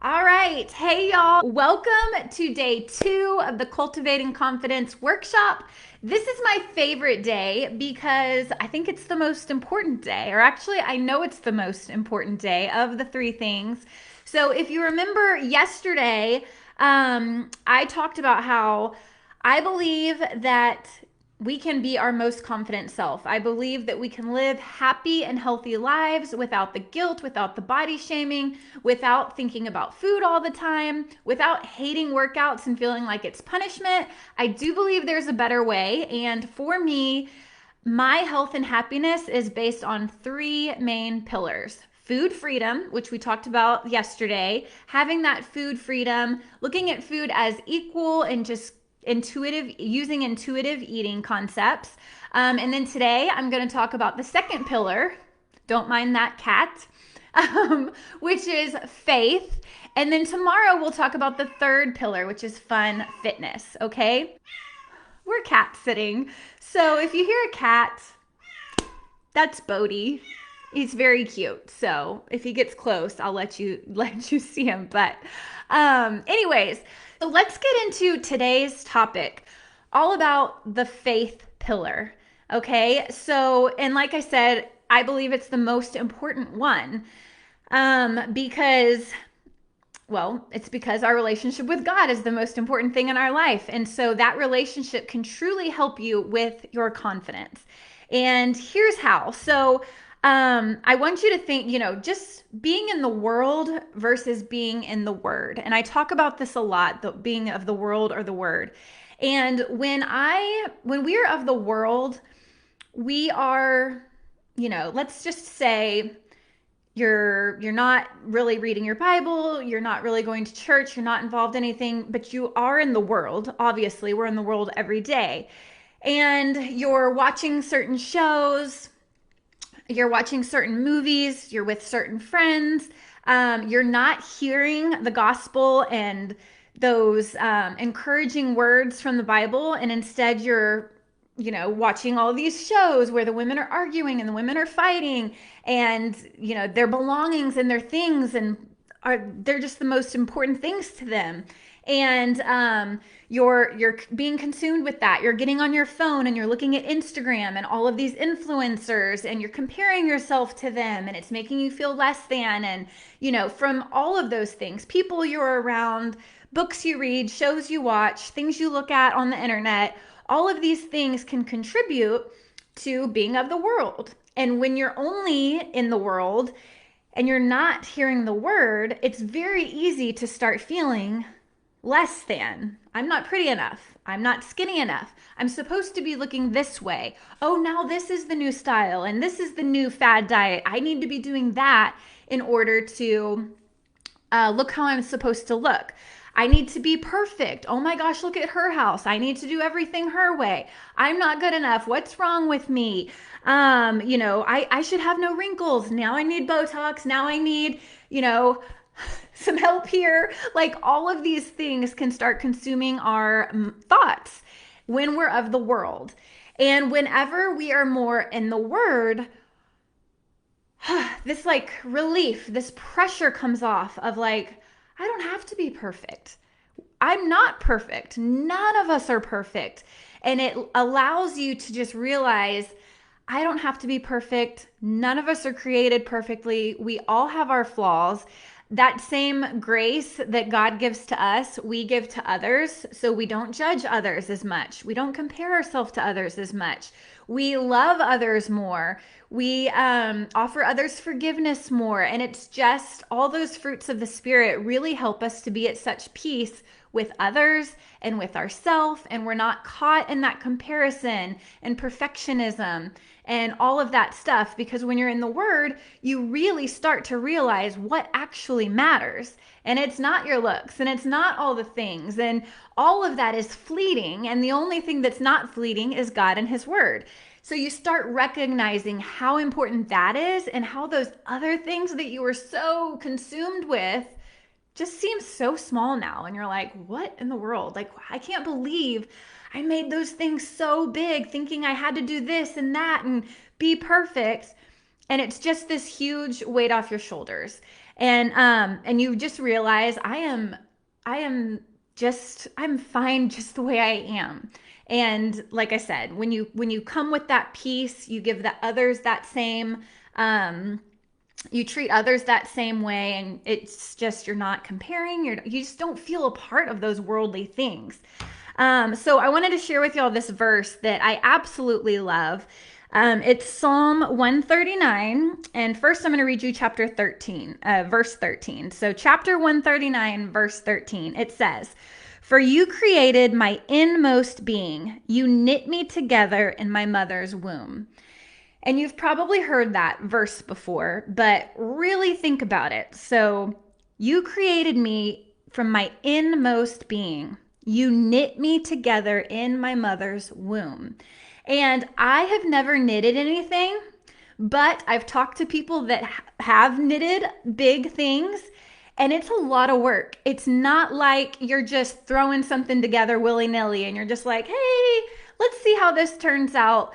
All right. Hey, y'all. Welcome to day 2 of the Cultivating Confidence workshop. This is my favorite day because I think it's the most important day, or actually, I know it's the most important day of the 3 things. So, if you remember yesterday, I talked about how I believe that we can be our most confident self. I believe that we can live happy and healthy lives without the guilt, without the body shaming, without thinking about food all the time, without hating workouts and feeling like it's punishment. I do believe there's a better way. And for me, my health and happiness is based on 3 main pillars: food freedom, which we talked about yesterday, having that food freedom, looking at food as equal and just using intuitive eating concepts. And then today I'm going to talk about the second pillar. Don't mind that cat, which is faith. And then tomorrow we'll talk about the third pillar, which is fun fitness. Okay. We're cat sitting. So if you hear a cat, that's Bodie. He's very cute. So if he gets close, I'll let you see him. But anyways, so let's get into today's topic, all about the faith pillar. Okay. So, and like I said, I believe it's the most important one. Because it's because our relationship with God is the most important thing in our life. And so that relationship can truly help you with your confidence. And here's how. So, I want you to think, just being in the world versus being in the word. And I talk about this a lot, the being of the world or the word. And when we are of the world, we are, let's just say you're not really reading your Bible, you're not really going to church, you're not involved in anything, but you are in the world. Obviously, we're in the world every day. And you're watching certain shows, you're watching certain movies, you're with certain friends, you're not hearing the gospel and those encouraging words from the Bible, and instead you're watching all these shows where the women are arguing and the women are fighting, and their belongings and their things and they're just the most important things to them. And you're being consumed with that. You're getting on your phone and you're looking at Instagram and all of these influencers, and you're comparing yourself to them, and it's making you feel less than. And from all of those things, people you're around, books you read, shows you watch, things you look at on the internet, all of these things can contribute to being of the world. And when you're only in the world and you're not hearing the word, it's very easy to start feeling less than. I'm not pretty enough. I'm not skinny enough. I'm supposed to be looking this way. Oh, now this is the new style and this is the new fad diet. I need to be doing that in order to look how I'm supposed to look. I need to be perfect. Oh my gosh, look at her house. I need to do everything her way. I'm not good enough. What's wrong with me? I should have no wrinkles. Now I need Botox. Now I need, some help here. Like, all of these things can start consuming our thoughts when we're of the world. And whenever we are more in the word, this like relief, this pressure comes off of like, I don't have to be perfect. I'm not perfect. None of us are perfect. And it allows you to just realize, I don't have to be perfect. None of us are created perfectly. We all have our flaws. That same grace that God gives to us, we give to others. So we don't judge others as much. We don't compare ourselves to others as much. We love others more. We offer others forgiveness more. And it's just all those fruits of the Spirit really help us to be at such peace with others and with ourselves. And we're not caught in that comparison and perfectionism and all of that stuff. Because when you're in the Word, you really start to realize what actually matters. And it's not your looks, and it's not all the things. And all of that is fleeting. And the only thing that's not fleeting is God and His Word. So you start recognizing how important that is, and how those other things that you were so consumed with just seem so small now. And you're like, what in the world? Like, I can't believe I made those things so big, thinking I had to do this and that and be perfect. And it's just this huge weight off your shoulders. And you just realize I'm fine just the way I am. And like I said, when you come with that peace, you give the others that same you treat others that same way, and it's just you're not comparing, you just don't feel a part of those worldly things. So I wanted to share with y'all this verse that I absolutely love. It's Psalm 139, and first I'm going to read you chapter 13, verse 13. So chapter 139, verse 13, it says, "For you created my inmost being. You knit me together in my mother's womb." And you've probably heard that verse before, but really think about it. So you created me from my inmost being. You knit me together in my mother's womb. And I have never knitted anything, but I've talked to people that have knitted big things, and it's a lot of work. It's not like you're just throwing something together willy-nilly and you're just like, hey, let's see how this turns out.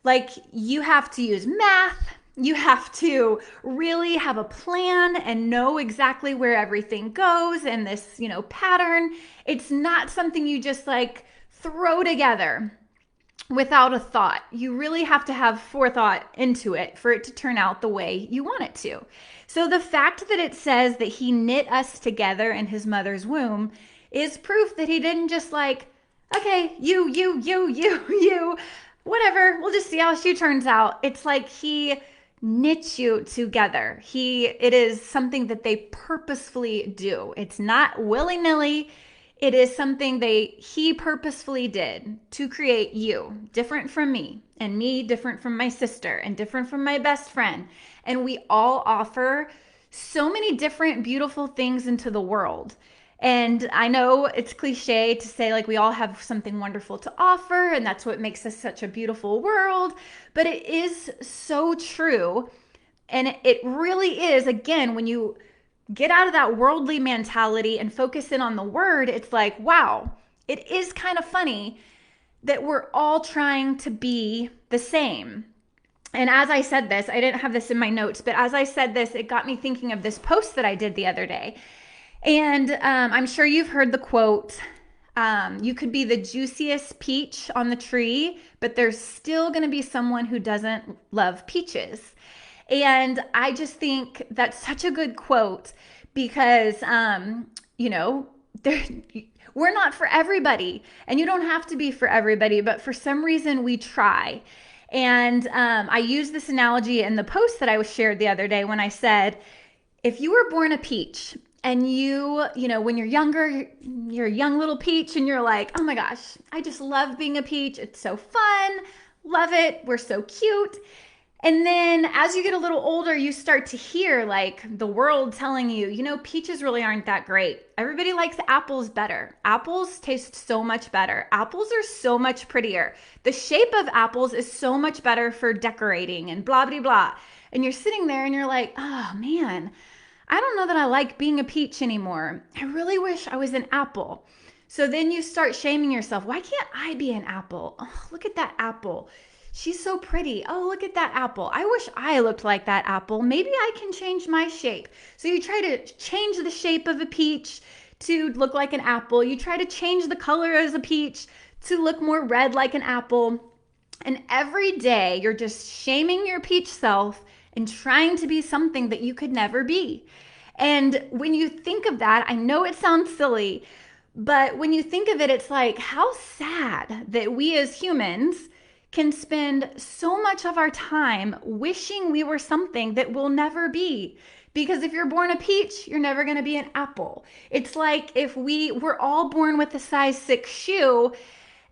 Like, you have to use math. You have to really have a plan and know exactly where everything goes and this, pattern. It's not something you just like throw together without a thought. You really have to have forethought into it for it to turn out the way you want it to. So the fact that it says that he knit us together in his mother's womb is proof that he didn't just like, okay, you, whatever, we'll just see how she turns out. It's like he knits you together. It is something that they purposefully do. It's not willy-nilly. It is something he purposefully did to create you, different from me, and me different from my sister, and different from my best friend. And we all offer so many different beautiful things into the world. And I know it's cliche to say like we all have something wonderful to offer, and that's what makes us such a beautiful world, but it is so true. And it really is, again, when you get out of that worldly mentality and focus in on the word, it's like, wow, it is kind of funny that we're all trying to be the same. And as I said this, I didn't have this in my notes, but as I said this, it got me thinking of this post that I did the other day. And I'm sure you've heard the quote, you could be the juiciest peach on the tree, but there's still going to be someone who doesn't love peaches. And I just think that's such a good quote because, we're not for everybody, and you don't have to be for everybody, but for some reason we try. And I used this analogy in the post that I was shared the other day when I said, if you were born a peach and when you're younger, you're a young little peach and you're like, oh my gosh, I just love being a peach. It's so fun. Love it. We're so cute. And then as you get a little older, you start to hear like the world telling you, peaches really aren't that great. Everybody likes apples better. Apples taste so much better. Apples are so much prettier. The shape of apples is so much better for decorating and blah, blah, blah. And you're sitting there and you're like, oh man, I don't know that I like being a peach anymore. I really wish I was an apple. So then you start shaming yourself. Why can't I be an apple? Oh, look at that apple. She's so pretty. Oh, look at that apple. I wish I looked like that apple. Maybe I can change my shape. So you try to change the shape of a peach to look like an apple. You try to change the color as a peach to look more red like an apple. And every day you're just shaming your peach self and trying to be something that you could never be. And when you think of that, I know it sounds silly, but when you think of it, it's like, how sad that we as humans can spend so much of our time wishing we were something that we'll never be. Because if you're born a peach, you're never going to be an apple. It's like if we're all born with a size 6 shoe,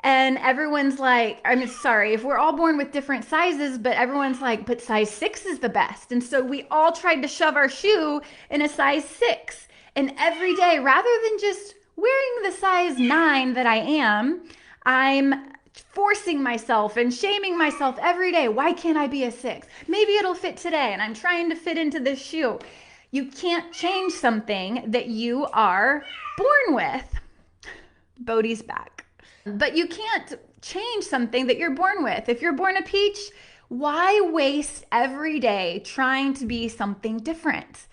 and everyone's like, if we're all born with different sizes, but everyone's like, but size 6 is the best. And so we all tried to shove our shoe in a size 6. And every day, rather than just wearing the size 9 that I am, I'm forcing myself and shaming myself every day. Why can't I be a 6? Maybe it'll fit today, and I'm trying to fit into this shoe. You can't change something that you are born with. Bodhi's back. But you can't change something that you're born with. If you're born a peach, why waste every day trying to be something different?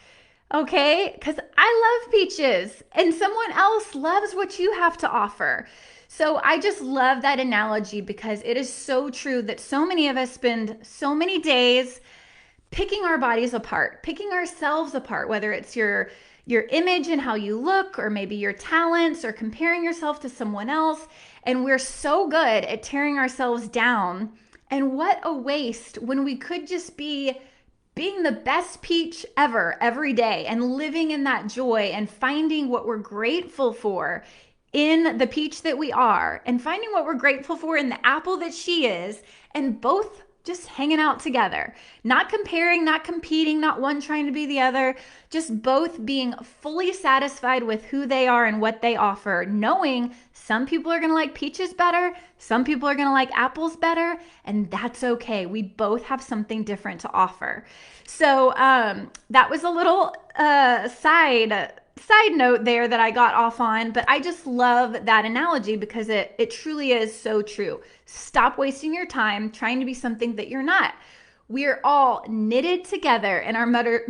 Okay? Because I love peaches and someone else loves what you have to offer. So I just love that analogy because it is so true that so many of us spend so many days picking our bodies apart, picking ourselves apart, whether it's your image and how you look, or maybe your talents, or comparing yourself to someone else. And we're so good at tearing ourselves down. And what a waste when we could just be being the best peach ever every day and living in that joy and finding what we're grateful for in the peach that we are and finding what we're grateful for in the apple that she is, and both just hanging out together, not comparing, not competing, not one trying to be the other, just both being fully satisfied with who they are and what they offer, knowing some people are going to like peaches better, some people are going to like apples better, and that's okay. We both have something different to offer. So that was a little side note there that I got off on, but I just love that analogy because it truly is so true. Stop wasting your time trying to be something that you're not. We're all knitted together in our mother's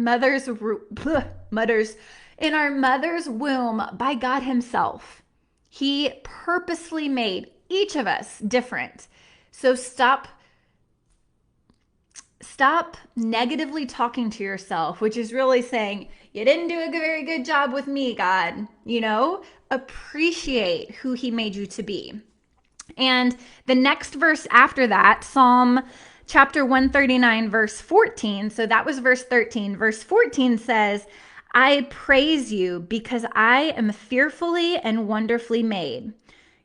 in our mother's womb by God himself. He purposely made each of us different. So stop negatively talking to yourself, which is really saying, you didn't do a very good job with me, God. Appreciate who he made you to be. And the next verse after that, Psalm chapter 139, verse 14. So that was verse 13. Verse 14 says, I praise you because I am fearfully and wonderfully made.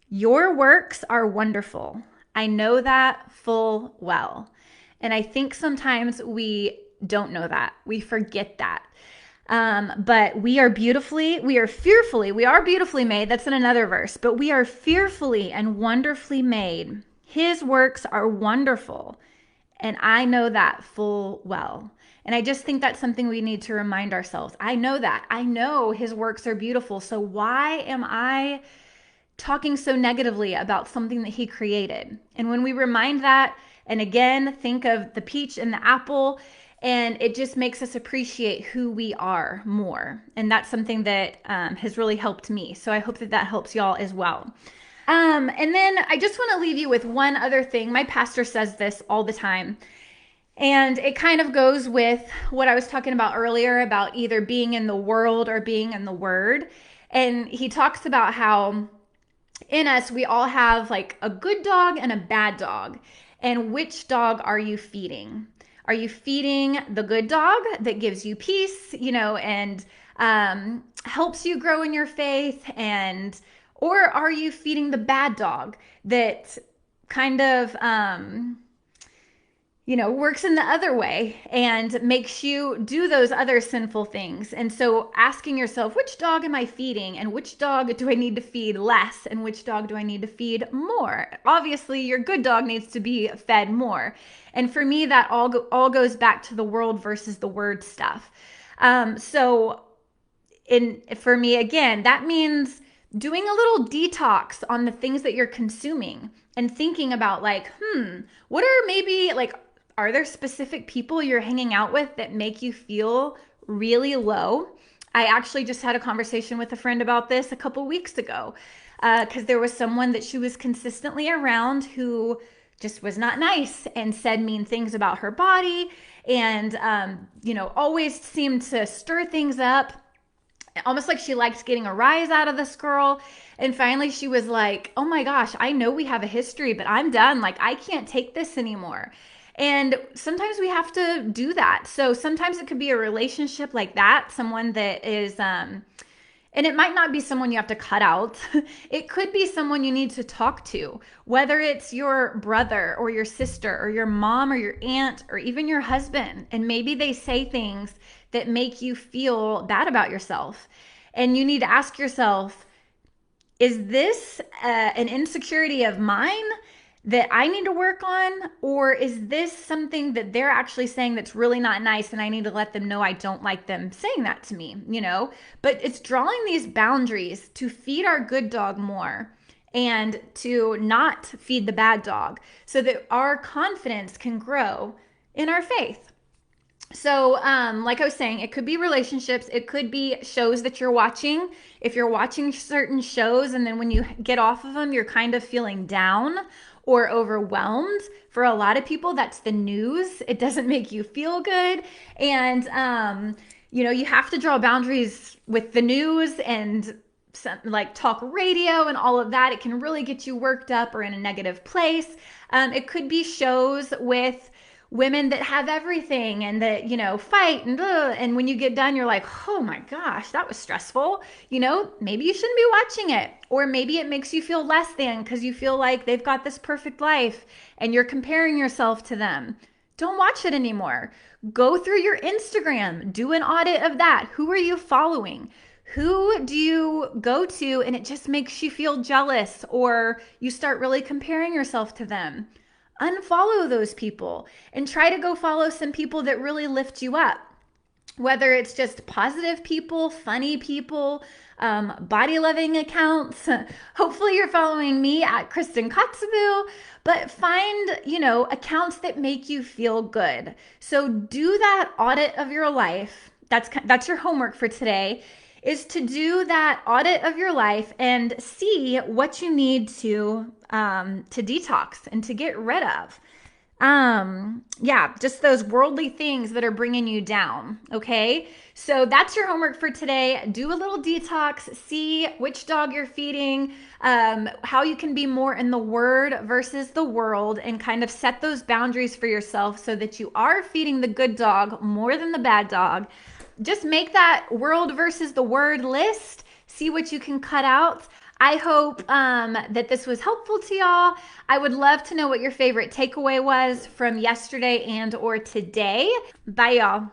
Your works are wonderful. I know that full well. And I think sometimes we don't know that. We forget that. But we are beautifully made. That's in another verse. But we are fearfully and wonderfully made. His works are wonderful. And I know that full well. And I just think that's something we need to remind ourselves. I know that. I know his works are beautiful. So why am I talking so negatively about something that he created? And when we remind that, and again, think of the peach and the apple, and it just makes us appreciate who we are more. And that's something that has really helped me. So I hope that that helps y'all as well. And then I just want to leave you with one other thing. My pastor says this all the time. And it kind of goes with what I was talking about earlier about either being in the world or being in the word. And he talks about how in us, we all have like a good dog and a bad dog. And which dog are you feeding? Are you feeding the good dog that gives you peace, and helps you grow in your faith? Or are you feeding the bad dog that kind of, works in the other way and makes you do those other sinful things? And so asking yourself, which dog am I feeding, and which dog do I need to feed less, and which dog do I need to feed more? Obviously, your good dog needs to be fed more. And for me, that all goes back to the world versus the word stuff. For me, again, that means doing a little detox on the things that you're consuming and thinking about what are maybe are there specific people you're hanging out with that make you feel really low? I actually just had a conversation with a friend about this a couple weeks ago because there was someone that she was consistently around who just was not nice and said mean things about her body and, always seemed to stir things up, almost like she liked getting a rise out of this girl. And finally she was like, oh my gosh, I know we have a history, but I'm done. I can't take this anymore. And sometimes we have to do that. So sometimes it could be a relationship like that, someone that is, and it might not be someone you have to cut out. It could be someone you need to talk to, whether it's your brother or your sister or your mom or your aunt or even your husband. And maybe they say things that make you feel bad about yourself. And you need to ask yourself, is this an insecurity of mine that I need to work on? Or is this something that they're actually saying that's really not nice and I need to let them know I don't like them saying that to me, But it's drawing these boundaries to feed our good dog more and to not feed the bad dog so that our confidence can grow in our faith. So, like I was saying, it could be relationships, it could be shows that you're watching. If you're watching certain shows and then when you get off of them, you're kind of feeling down or overwhelmed. For a lot of people, that's the news. It doesn't make you feel good. And, you have to draw boundaries with the news and like talk radio and all of that. It can really get you worked up or in a negative place. It could be shows with women that have everything and that fight and when you get done you're like, oh my gosh, that was stressful. Maybe you shouldn't be watching it, or maybe it makes you feel less than because you feel like they've got this perfect life and you're comparing yourself to them. Don't watch it anymore. Go through your Instagram, do an audit of that. Who are you following? Who do you go to and it just makes you feel jealous, or you start really comparing yourself to them? Unfollow those people and try to go follow some people that really lift you up. Whether it's just positive people, funny people, body loving accounts. Hopefully you're following me at Kristin, but find, accounts that make you feel good. So do that audit of your life. That's your homework for today, is to do that audit of your life and see what you need to detox and to get rid of. Just those worldly things that are bringing you down. Okay. So that's your homework for today. Do a little detox, see which dog you're feeding, how you can be more in the word versus the world, and kind of set those boundaries for yourself so that you are feeding the good dog more than the bad dog. Just make that world versus the word list. See what you can cut out. I hope that this was helpful to y'all. I would love to know what your favorite takeaway was from yesterday and or today. Bye, y'all.